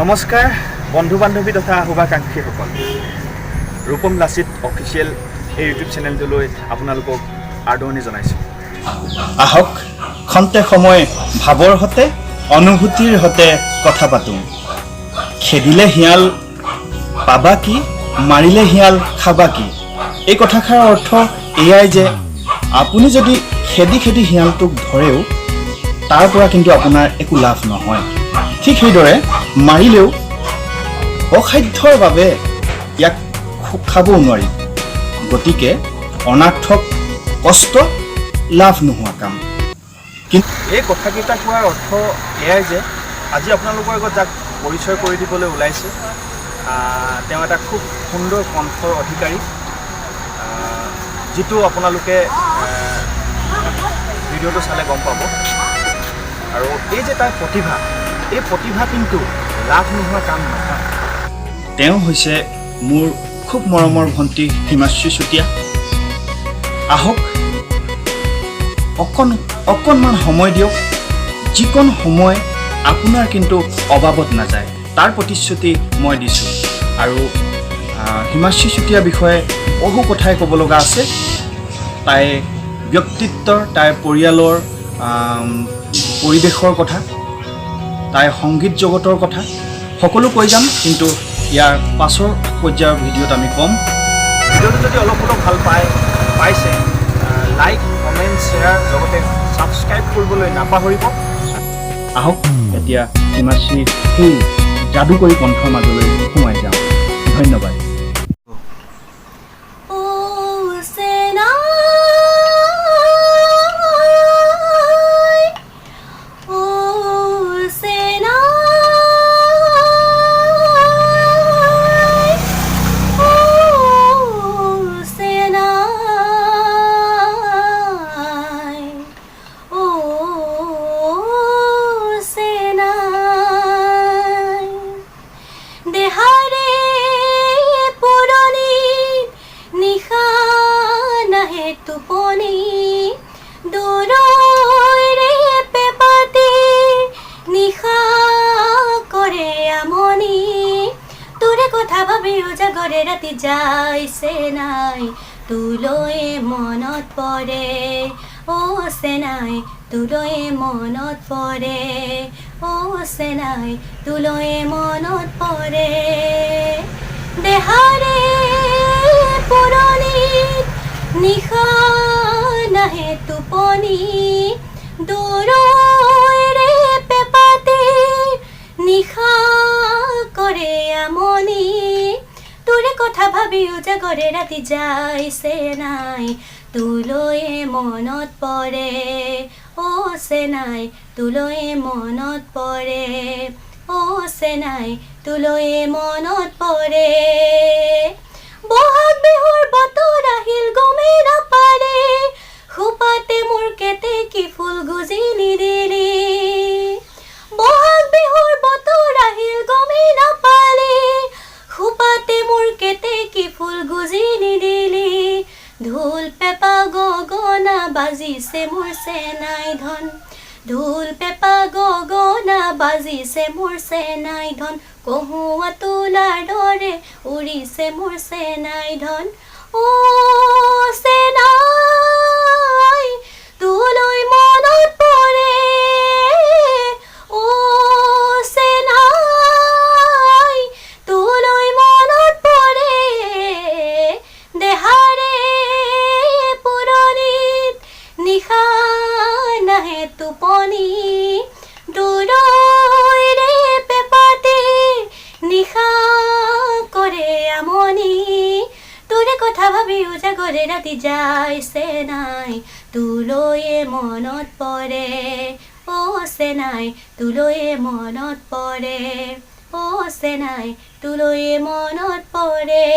নমস্কাৰ বন্ধু বান্ধৱী তথা শুভাকাংক্ষীসকল ৰূপম লাচিত অফিচিয়েল এই ইউটিউব চেনেলটোলৈ আপোনালোকক আদৰণি জনাইছোঁ। আহক খন্তে সময় ভাৱৰ হতে অনুভূতিৰ হতে কথা পাতোঁ। খেদিলে শিয়াল পাবা কি, মাৰিলে শিয়াল খাবা কি। এই কথাষাৰৰ অৰ্থ এয়াই যে আপুনি যদি খেদি খেদি শিয়ালটোক ধৰেও তাৰ পৰা কিন্তু আপোনাৰ একো লাভ নহয়। ঠিক সেইদৰে মাৰিলেও অসাধ্যৰ বাবে ইয়াক খাবও নোৱাৰি। গতিকে অনাৰ্থক কষ্ট লাভ নোহোৱা কাম। কিন্তু এই কথাকেইটা কোৱাৰ অৰ্থ এয়াই যে আজি আপোনালোকৰ আগত যাক পৰিচয় কৰি দিবলৈ ওলাইছে তেওঁ এটা খুব সুন্দৰ কণ্ঠৰ অধিকাৰী, যিটো আপোনালোকে ভিডিঅ'টো চালে গম পাব। আৰু এই যে তাৰ প্ৰতিভা, এই প্ৰতিভা কিন্তু লাভ নোহোৱা কাম নহয়। তেওঁ হৈছে মোৰ খুব মৰমৰ ভণ্টি হিমাশ্ৰী চুতীয়া। আহক অকণমান সময় দিয়ক, যিকণ সময় আপোনাৰ কিন্তু অবাবত নাযায় তাৰ প্ৰতিশ্ৰুতি মই দিছোঁ। আৰু হিমাশ্ৰী চুতীয়াৰ বিষয়ে বহু কথাই ক'ব লগা আছে। তাইৰ ব্যক্তিত্বৰ, তাইৰ পৰিয়ালৰ পৰিৱেশৰ কথা, তাইৰ সংগীত জগতৰ কথা সকলো কৈ যাম, কিন্তু ইয়াৰ পাছৰ পৰ্যায়ৰ ভিডিঅ'ত আমি ক'ম। ভিডিঅ'টো যদি অলপ ভাল পাইছে লাইক, কমেণ্ট, শ্বেয়াৰ লগতে ছাবস্ক্ৰাইব কৰিবলৈ নাপাহৰিব। আহক এতিয়া হিমাশ্ৰীৰ সেই যাদুকৰী কণ্ঠৰ মাজলৈ সোমাই যাওঁ। ধন্যবাদ। জাগৰে ৰাতি যাইছে নাই তোলৈ মনত পৰে, অ চেনাই তোলৈ মনত পৰে, অ চেনাই তোলৈ মনত পৰে। দেহাৰে পুৰণিত নিশা নাহে টোপনি, দূৰৈৰে পেপাতে নিশা কৰে আমনি। তোৰে কথা ভাবিও জাগৰে ৰাতি যাইছে নাই তোলৈ মনত পৰে, অ চেনাই তোলৈ মনত পৰে, অ চেনাই তোলৈ মনত পৰে। বহাগ বিহুৰ বতৰ আহিল গমেই নাপালে, খোপাতে মোৰ কেতেকী ফুল গুজি নিদিলি। বহাগ বিহুৰ বতৰ আহিল গমেই নাপালে, খোপাতে মোৰ কেতেকী ফুল গুজি নিদিলি। ঢোল পেপা গগনা বাজিছে মোৰ চেনাই ধন, ঢোল পেপা গগনা বাজিছে মোৰ চেনাই ধন, কহুৱা তোলাৰ দৰে উৰিছে মোৰ চেনাই ধন। অ চেনাই তোলৈ মনত পৰে, অ চেনাই তোলৈ মনত পৰে। দেহাৰে পুৰণিত নিশা নাহে টোপনি, দূৰৈৰে পেপাতে নিশা কৰে আমনি। তোৰে কথা ভাবিও জাগৰে ৰাতি যাইছে নাই তোলৈ মনত পৰে, অ চেনাই তোলৈ মনত পৰে, অ চেনাই তোলৈ মনত পৰে।